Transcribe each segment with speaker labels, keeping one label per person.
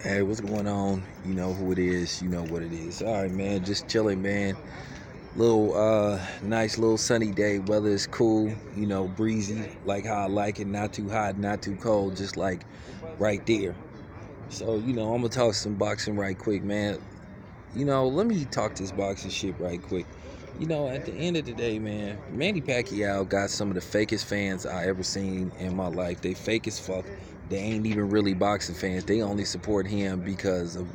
Speaker 1: Hey, what's going on? You know who it is. You know what it is. All right, man. Just chilling, man. Little, nice little sunny day. Weather is cool. Breezy, like how I like it. Not too hot, not too cold. Just like right there. So, I'm gonna talk some boxing right quick, man. Let me talk this boxing shit right quick. At the end of the day, man, Manny Pacquiao got some of the fakest fans I ever seen in my life. They fake as fuck. They ain't even really boxing fans. They only support him because of,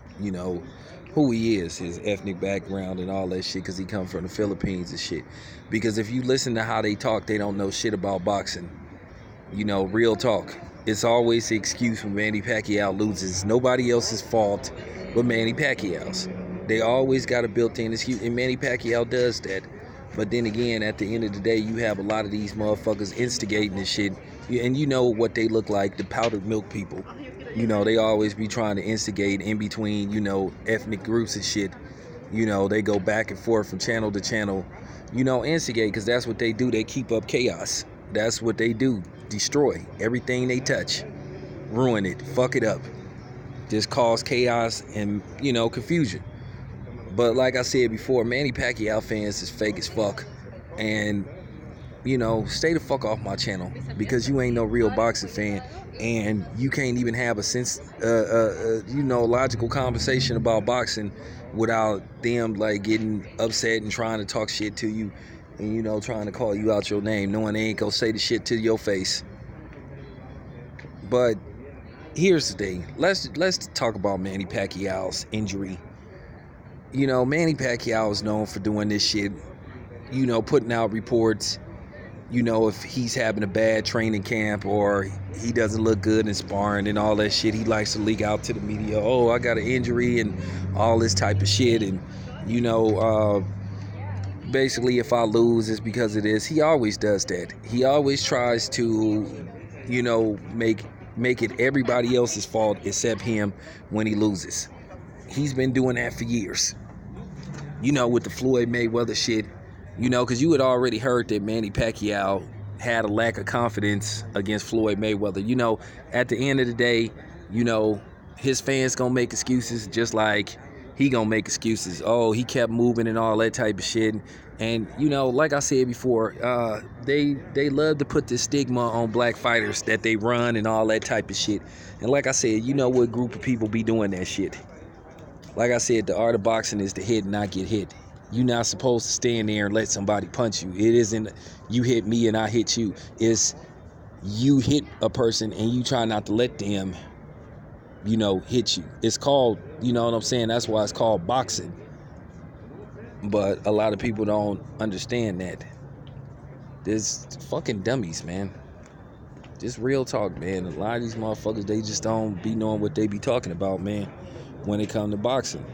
Speaker 1: who he is, his ethnic background and all that shit, because he come from the Philippines and shit. Because if you listen to how they talk, they don't know shit about boxing. Real talk. It's always the excuse when Manny Pacquiao loses. It's nobody else's fault but Manny Pacquiao's. They always got a built-in excuse, and Manny Pacquiao does that. But then again, at the end of the day, you have a lot of these motherfuckers instigating this shit, and you know what they look like, the powdered milk people. They always be trying to instigate in between, ethnic groups and shit. They go back and forth from channel to channel, instigate, because that's what they do. They keep up chaos. That's what they do. Destroy everything they touch. Ruin it. Fuck it up. Just cause chaos and, confusion. But like I said before, Manny Pacquiao fans is fake as fuck. And, stay the fuck off my channel, because you ain't no real boxing fan. And you can't even have a logical conversation about boxing without them like getting upset and trying to talk shit to you, and trying to call you out your name, knowing they ain't gonna say the shit to your face. But here's the thing. Let's talk about Manny Pacquiao's injury. Manny Pacquiao is known for doing this shit, putting out reports, if he's having a bad training camp or he doesn't look good in sparring and all that shit. He likes to leak out to the media, oh, I got an injury and all this type of shit. And, basically if I lose, it's because of this. He always does that. He always tries to, make it everybody else's fault except him when he loses. He's been doing that for years. With the Floyd Mayweather shit, because you had already heard that Manny Pacquiao had a lack of confidence against Floyd Mayweather. At the end of the day, his fans gonna make excuses just like he gonna make excuses. Oh, he kept moving and all that type of shit. And, like I said before, they love to put this stigma on black fighters that they run and all that type of shit. And like I said, what group of people be doing that shit. Like I said, the art of boxing is to hit and not get hit. You're not supposed to stand there and let somebody punch you. It isn't you hit me and I hit you. It's you hit a person and you try not to let them, hit you. It's called, you know what I'm saying? That's why it's called boxing. But a lot of people don't understand that. There's fucking dummies, man. Just real talk, man. A lot of these motherfuckers, they just don't be knowing what they be talking about, man, when it comes to boxing.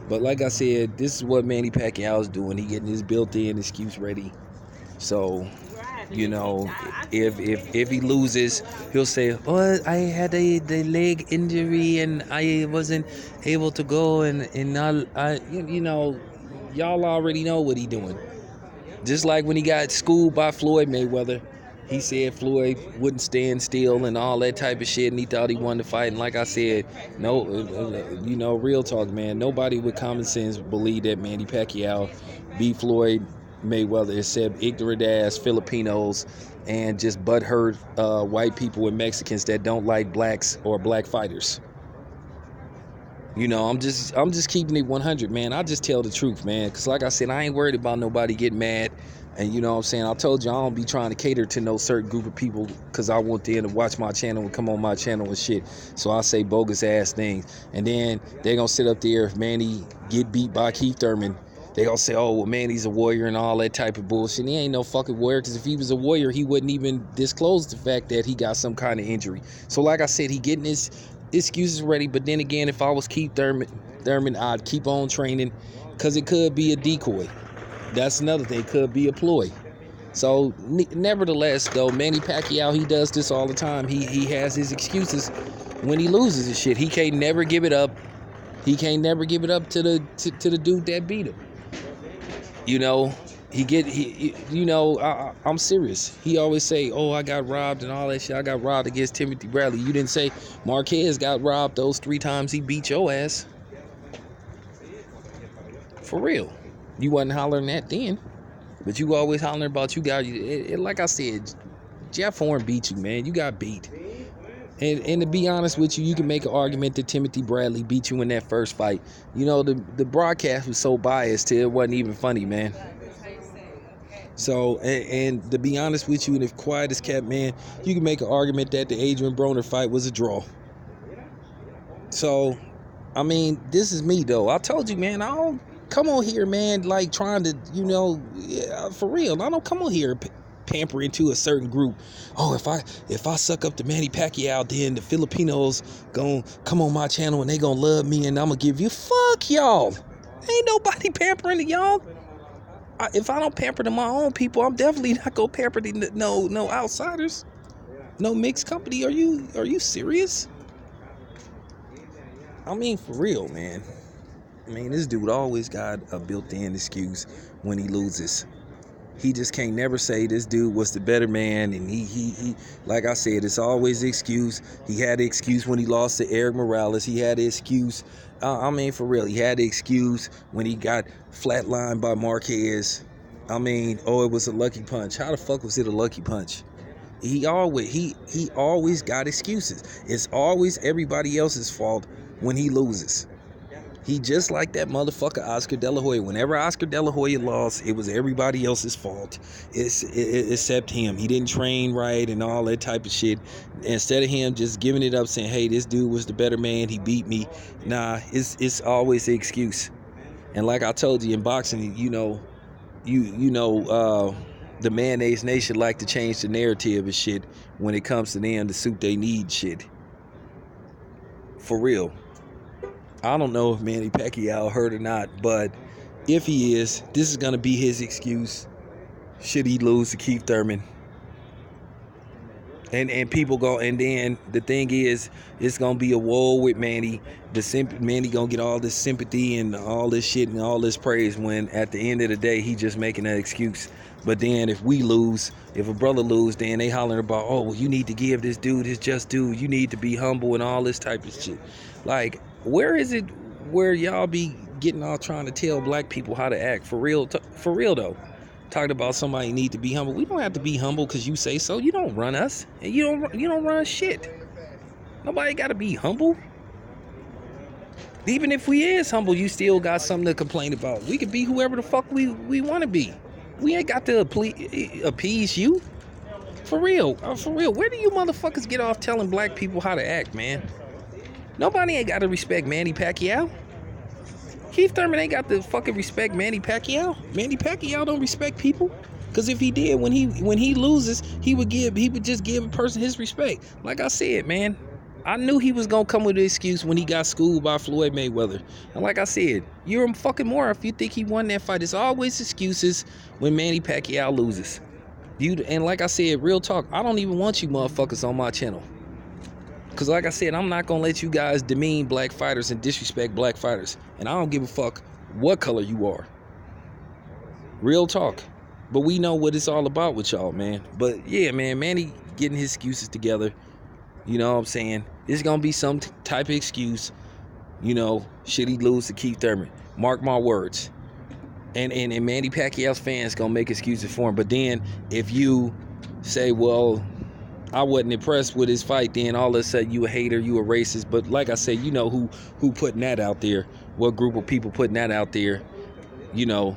Speaker 1: But like I said, this is what Manny Pacquiao is doing. He getting his built-in excuse ready. So, if he loses, he'll say, "Oh, I had the leg injury and I wasn't able to go." And y'all already know what he doing. Just like when he got schooled by Floyd Mayweather. He said Floyd wouldn't stand still and all that type of shit, and he thought he won the fight. And like I said, no, real talk, man. Nobody with common sense believe that Manny Pacquiao beat Floyd Mayweather except ignorant ass Filipinos and just butthurt white people and Mexicans that don't like blacks or black fighters. I'm just keeping it 100, man. I just tell the truth, man. Because like I said, I ain't worried about nobody getting mad. And you know what I'm saying? I told you I don't be trying to cater to no certain group of people because I want them to watch my channel and come on my channel and shit. So I say bogus ass things. And then they're going to sit up there if Manny get beat by Keith Thurman. They going to say, oh, well, Manny's a warrior and all that type of bullshit. And he ain't no fucking warrior, because if he was a warrior, he wouldn't even disclose the fact that he got some kind of injury. So like I said, he getting his excuses ready. But then again, if I was Keith Thurman, I'd keep on training, because it could be a decoy. That's another thing. It could be a ploy. So nevertheless, though, Manny Pacquiao, he does this all the time. He has his excuses when he loses his shit. He can't never give it up. He can't never give it up to the dude that beat him. I'm serious. He always say, "Oh, I got robbed and all that shit. I got robbed against Timothy Bradley." You didn't say Marquez got robbed those 3 times he beat your ass. For real. You wasn't hollering that then, but you always hollering about you got like I said, Jeff Horn beat you, man. You got beat. And to be honest with you, you can make an argument that Timothy Bradley beat you in that first fight. The broadcast was so biased till it wasn't even funny, man. So, and to be honest with you, and if quiet as kept, man, you can make an argument that the Adrian Broner fight was a draw. So, I mean, this is me, though. I told you, man, I don't come on here, man, like trying to, for real. I don't come on here pampering to a certain group. Oh, if I suck up to Manny Pacquiao, then the Filipinos gonna come on my channel and they gonna love me and I'm gonna give you, fuck y'all. Ain't nobody pampering to y'all. If I don't pamper to my own people, I'm definitely not gonna pamper to no outsiders, no mixed company. Are you serious? I mean, for real, man. I mean, this dude always got a built-in excuse when he loses. He just can't never say this dude was the better man, and he like I said, it's always the excuse. He had the excuse when he lost to Eric Morales. He had the excuse. I mean, for real, he had the excuse when he got flatlined by Marquez. I mean, it was a lucky punch. How the fuck was it a lucky punch? He always got excuses. It's always everybody else's fault when he loses. He just like that motherfucker Oscar De La Hoya. Whenever Oscar De La Hoya lost, it was everybody else's fault except him. He didn't train right and all that type of shit. Instead of him just giving it up saying, hey, this dude was the better man, he beat me. Nah, it's always the excuse. And like I told you in boxing, the mayonnaise nation like to change the narrative and shit when it comes to them to suit they need shit. For real. I don't know if Manny Pacquiao hurt or not, but if he is, this is going to be his excuse should he lose to Keith Thurman. And people go, and then the thing is, it's going to be a war with Manny. Manny going to get all this sympathy and all this shit and all this praise when at the end of the day, he just making an excuse. But then if we lose, if a brother lose, then they hollering about, oh, well, you need to give this dude his just due. You need to be humble and all this type of shit. Like, where is it where y'all be getting all trying to tell black people how to act? For real though. Talking about somebody need to be humble. We don't have to be humble because you say so. You don't run us. And you don't run shit. Nobody got to be humble. Even if we is humble, you still got something to complain about. We could be whoever the fuck we want to be. We ain't got to appease you. For real. Where do you motherfuckers get off telling black people how to act, man? Nobody ain't got to respect Manny Pacquiao. Keith Thurman ain't got to fucking respect Manny Pacquiao. Manny Pacquiao don't respect people. Because if he did, when he loses, he would just give a person his respect. Like I said, man, I knew he was going to come with an excuse when he got schooled by Floyd Mayweather. And like I said, you're a fucking moron if you think he won that fight. It's always excuses when Manny Pacquiao loses. And like I said, real talk, I don't even want you motherfuckers on my channel. Because like I said, I'm not going to let you guys demean black fighters and disrespect black fighters. And I don't give a fuck what color you are. Real talk. But we know what it's all about with y'all, man. But yeah, man, Manny getting his excuses together. You know what I'm saying? It's going to be some type of excuse. Should he lose to Keith Thurman? Mark my words. And Manny Pacquiao's fans going to make excuses for him. But then if you say, well, I wasn't impressed with his fight, then all of a sudden you a hater, you a racist. But like I said, you know who putting that out there, what group of people putting that out there. Manny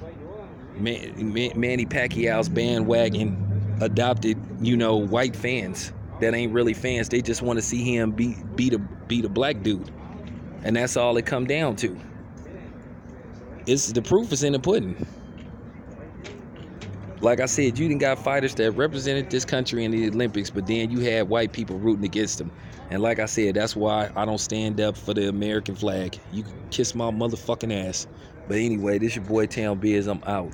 Speaker 1: Pacquiao's bandwagon adopted, white fans that ain't really fans. They just want to see him beat a black dude. And that's all it come down to. The proof is in the pudding. Like I said, you done got fighters that represented this country in the Olympics, but then you had white people rooting against them. And like I said, that's why I don't stand up for the American flag. You can kiss my motherfucking ass. But anyway, this your boy Town Biz. I'm out.